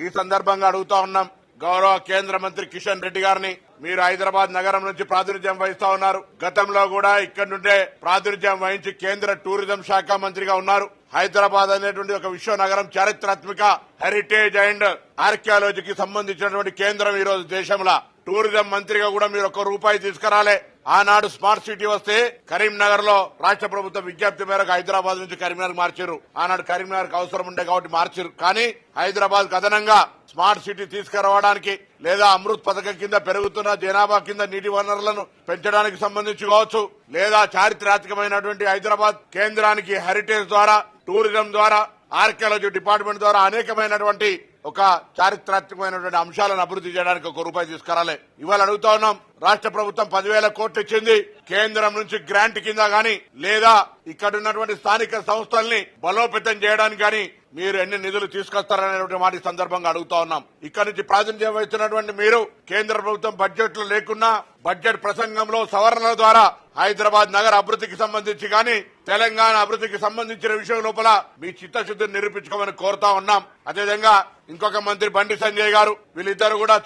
ఈ సందర్భంగా అడుగుతా ఉన్నాం గౌరవ కేంద్ర మంత్రి కిషన్ రెడ్డి గారిని. మీరు హైదరాబాద్ నగరం నుంచి ప్రాతినిధ్యం వహిస్తా ఉన్నారు. గతంలో కూడా ఇక్కడ నుండే ప్రాతినిధ్యం వహించి కేంద్ర టూరిజం శాఖ మంత్రిగా ఉన్నారు. హైదరాబాద్ అనేటువంటి ఒక విశ్వ నగరం, చారిత్రాత్మక హెరిటేజ్ అండ్ ఆర్కియాలజీకి సంబంధించినటువంటి కేంద్రం. ఈ రోజు దేశంలో టూరిజం మంత్రిగా కూడా మీరు ₹1 తీసుకురాలే. ఆనాడు స్మార్ట్ సిటీ వస్తే కరీంనగర్ లో రాష్ట్ర ప్రభుత్వం విజ్ఞప్తి మేరకు హైదరాబాద్ నుంచి కరీంనగర్ మార్చారు. ఆనాడు కరీంనగర్ కు అవసరం ఉండే కాబట్టి మార్చారు. కానీ హైదరాబాద్ అదనంగా స్మార్ట్ సిటీ తీసుకురావడానికి లేదా అమృత్ పథకం కింద పెరుగుతున్న జనాభా కింద నీటి వనరులను పెంచడానికి సంబంధించి కావచ్చు, లేదా చారిత్రాత్మకమైనటువంటి హైదరాబాద్ కేంద్రానికి హెరిటేజ్ ద్వారా, టూరిజం ద్వారా, ఆర్కియాలజీ డిపార్ట్మెంట్ ద్వారా అనేకమైనటువంటి ఒక చారిత్రాత్మకమైనటువంటి అంశాలను అభివృద్ధి చేయడానికి ₹1 తీసుకురాలే. ఇవాళ అడుగుతా ఉన్నాం, రాష్ట్ర ప్రభుత్వం 10,000 కోట్లు ఇచ్చింది. కేంద్రం నుంచి గ్రాంట్ కింద గాని లేదా ఇక్కడ ఉన్నటువంటి స్థానిక సంస్థల్ని బలోపేతం చేయడానికి గాని మీరు ఎన్ని నిధులు తీసుకొస్తారనేటువంటి మాట ఈ సందర్భంగా అడుగుతా ఉన్నాం. ఇక్కడ నుంచి ప్రాతినిధ్యం వహిస్తున్నటువంటి మీరు కేంద్ర ప్రభుత్వం బడ్జెట్ లో లేకున్నా బడ్జెట్ ప్రసంగంలో సవరణల ద్వారా హైదరాబాద్ నగర అభివృద్ధికి సంబంధించి గాని తెలంగాణ అభివృద్ధికి సంబంధించిన విషయం లోపల మీ చిత్తశుద్ధిని నిరూపించుకోమని కోరుతా ఉన్నాం. అదేవిధంగా ఇంకొక మంత్రి బండి సంజయ్ గారు, వీళ్ళిద్దరు కూడా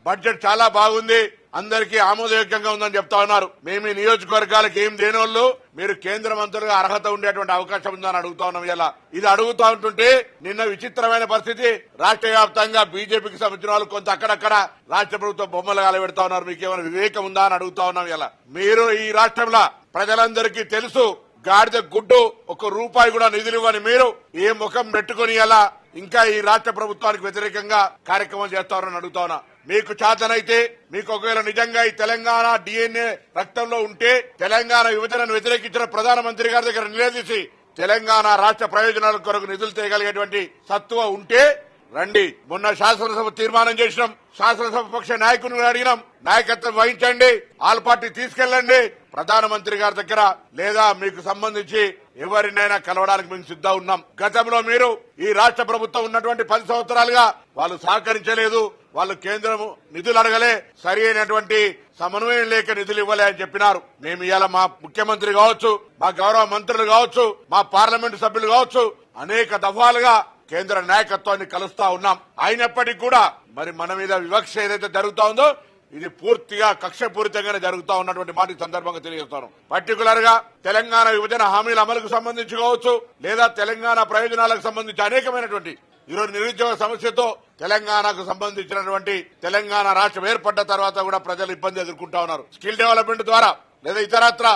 బడ్జెట్ చాలా బాగుంది, అందరికీ ఆమోదయోగ్యంగా ఉందని చెప్తా ఉన్నారు. మేము ఈ నియోజకవర్గాలకు ఏం దేనోళ్ళు మీరు కేంద్ర మంత్రులుగా అర్హత ఉండేటువంటి అవకాశం ఉందని అడుగుతా ఉన్నాం. ఇలా ఇది అడుగుతా ఉంటుంటే నిన్న విచిత్రమైన పరిస్థితి, రాష్ట్ర వ్యాప్తంగా బీజేపీకి సంబంధించిన వాళ్ళు కొంత అక్కడక్కడ రాష్ట్ర ప్రభుత్వం బొమ్మలు కాలబెడతా ఉన్నారు. మీకేమైనా వివేకం ఉందా అని అడుగుతా ఉన్నాం. ఇలా మీరు ఈ రాష్ట్రంలో ప్రజలందరికీ తెలుసు, గాడిద గుడ్డు ₹1 కూడా నిధులు ఇవ్వని మీరు ఏ ముఖం పెట్టుకుని ఎలా ఇంకా ఈ రాష్ట్ర ప్రభుత్వానికి వ్యతిరేకంగా కార్యక్రమం చేస్తారని అడుగుతా ఉన్నా. మీకు చేతనైతే, మీకు ఒకవేళ నిజంగా ఈ తెలంగాణ DNA రక్తంలో ఉంటే తెలంగాణ విభజనను వ్యతిరేకించిన ప్రధానమంత్రి గారి దగ్గర నిలదీసి తెలంగాణ రాష్ట్ర ప్రయోజనాల కొరకు నిధులు తేగలిగేటువంటి సత్తువ ఉంటే రండి. మొన్న శాసనసభ తీర్మానం చేసినాం, శాసనసభ పక్ష నాయకుని అడిగినాం, నాయకత్వం వహించండి, ఆల్ పార్టీ తీసుకెళ్లండి ప్రధానమంత్రి గారి దగ్గర, లేదా మీకు సంబంధించి ఎవరినైనా కలవడానికి మేము సిద్ధం ఉన్నాం. గతంలో మీరు ఈ రాష్ట్ర ప్రభుత్వం ఉన్నటువంటి 10 సంవత్సరాలుగా వాళ్ళు సహకరించలేదు, వాళ్ళు కేంద్రం నిధులు అడగలే, సరి అయినటువంటి సమన్వయం లేక నిధులు ఇవ్వలే అని చెప్పినారు. మేము ఇవాళ మా ముఖ్యమంత్రి కావచ్చు, మా గౌరవ మంత్రులు కావచ్చు, మా పార్లమెంటు సభ్యులు కావచ్చు అనేక దఫాలుగా కేంద్ర నాయకత్వాన్ని కలుస్తా ఉన్నాం. అయినప్పటికీ కూడా మరి మన మీద వివక్ష ఏదైతే జరుగుతా ఉందో ఇది పూర్తిగా కక్షపూరితంగానే జరుగుతా ఉన్నటువంటి మాట ఈ సందర్భంగా తెలియజేస్తాను. పర్టికులర్ గా తెలంగాణ విభజన హామీల అమలుకు సంబంధించి కావచ్చు, లేదా తెలంగాణ ప్రయోజనాలకు సంబంధించి అనేకమైనటువంటి ఈరోజు నిరుద్యోగ సమస్యతో తెలంగాణకు సంబంధించినటువంటి తెలంగాణ రాష్ట్రం ఏర్పడ్డ తర్వాత కూడా ప్రజలు ఇబ్బంది ఎదుర్కొంటా ఉన్నారు. స్కిల్ డెవలప్మెంట్ ద్వారా లేదా ఇతరత్ర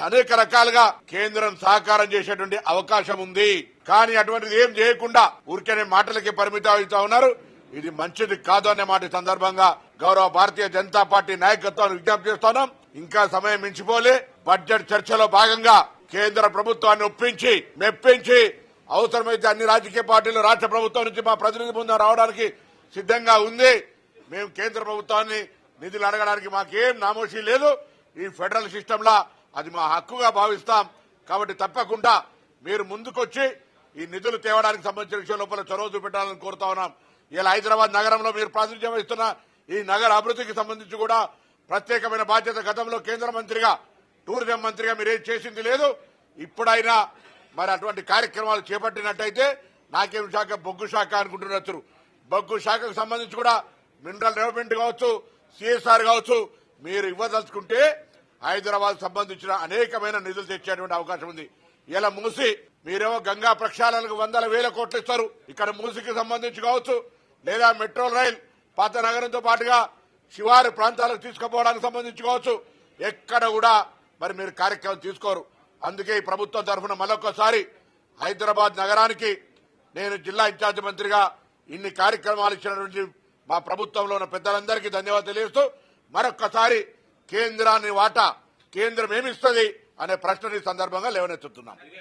అనేక రకాలుగా కేంద్రం సహకారం చేసేటువంటి అవకాశం ఉంది. కానీ అటువంటిది ఏం చేయకుండా ఊరికే మాటలకి పరిమితం అవుతా ఉన్నారు. ఇది మంచిది కాదు అనే మాట సందర్భంగా గౌరవ భారతీయ జనతా పార్టీ నాయకత్వాన్ని విజ్ఞప్తి చేస్తున్నాం. ఇంకా సమయం మించిపోలే. బడ్జెట్ చర్చలో భాగంగా కేంద్ర ప్రభుత్వాన్ని ఒప్పించి మెప్పించి అవసరమైతే అన్ని రాజకీయ పార్టీలు రాష్ట్ర ప్రభుత్వం నుంచి మా ప్రతినిధి బృందం రావడానికి సిద్ధంగా ఉంది. మేము కేంద్ర ప్రభుత్వాన్ని నిధులు అడగడానికి మాకేం నామోషీ లేదు. ఈ ఫెడరల్ సిస్టంలా అది మా హక్కుగా భావిస్తాం. కాబట్టి తప్పకుండా మీరు ముందుకొచ్చి ఈ నిధులు తేవడానికి సంబంధించిన విషయం లోపల చొరవ చూపెట్టాలని కోరుతా ఉన్నాం. ఇలా హైదరాబాద్ నగరంలో మీరు ప్రాతినిధ్యం వహిస్తున్న ఈ నగర అభివృద్ధికి సంబంధించి కూడా ప్రత్యేకమైన బాధ్యత గతంలో కేంద్ర మంత్రిగా, టూరిజం మంత్రిగా మీరేం చేసింది లేదు. ఇప్పుడైనా మరి అటువంటి కార్యక్రమాలు చేపట్టినట్టయితే నాకేం శాఖ, బొగ్గు శాఖ అనుకుంటున్నారు. బొగ్గు శాఖకు సంబంధించి కూడా మినరల్ డెవలప్మెంట్ కావచ్చు, CSR కావచ్చు, మీరు ఇవ్వదలుచుకుంటే హైదరాబాద్ సంబంధించిన అనేకమైన నిధులు తెచ్చేటువంటి అవకాశం ఉంది. ఇలా మూసి మీరేమో గంగా ప్రక్షాళనకు 100,000 కోట్లు ఇస్తారు. ఇక్కడ మూసికి సంబంధించి కావచ్చు, లేదా మెట్రో రైల్ పాత నగరంతో పాటుగా శివారు ప్రాంతాలకు తీసుకుపోవడానికి సంబంధించి కావచ్చు, ఎక్కడ కూడా మరి మీరు కార్యక్రమం తీసుకోరు. అందుకే ఈ ప్రభుత్వం తరఫున మరొకసారి హైదరాబాద్ నగరానికి నేను జిల్లా ఇన్ఛార్జి మంత్రిగా ఇన్ని కార్యక్రమాలు ఇచ్చినటువంటి మా ప్రభుత్వంలో ఉన్న పెద్దలందరికీ ధన్యవాదాలు తెలియజేస్తూ మరొక్కసారి కేంద్రాన్ని వాటా కేంద్రం ఏమిస్తుంది అనే ప్రశ్నని సందర్భంగా లేవనెత్తుతున్నాం.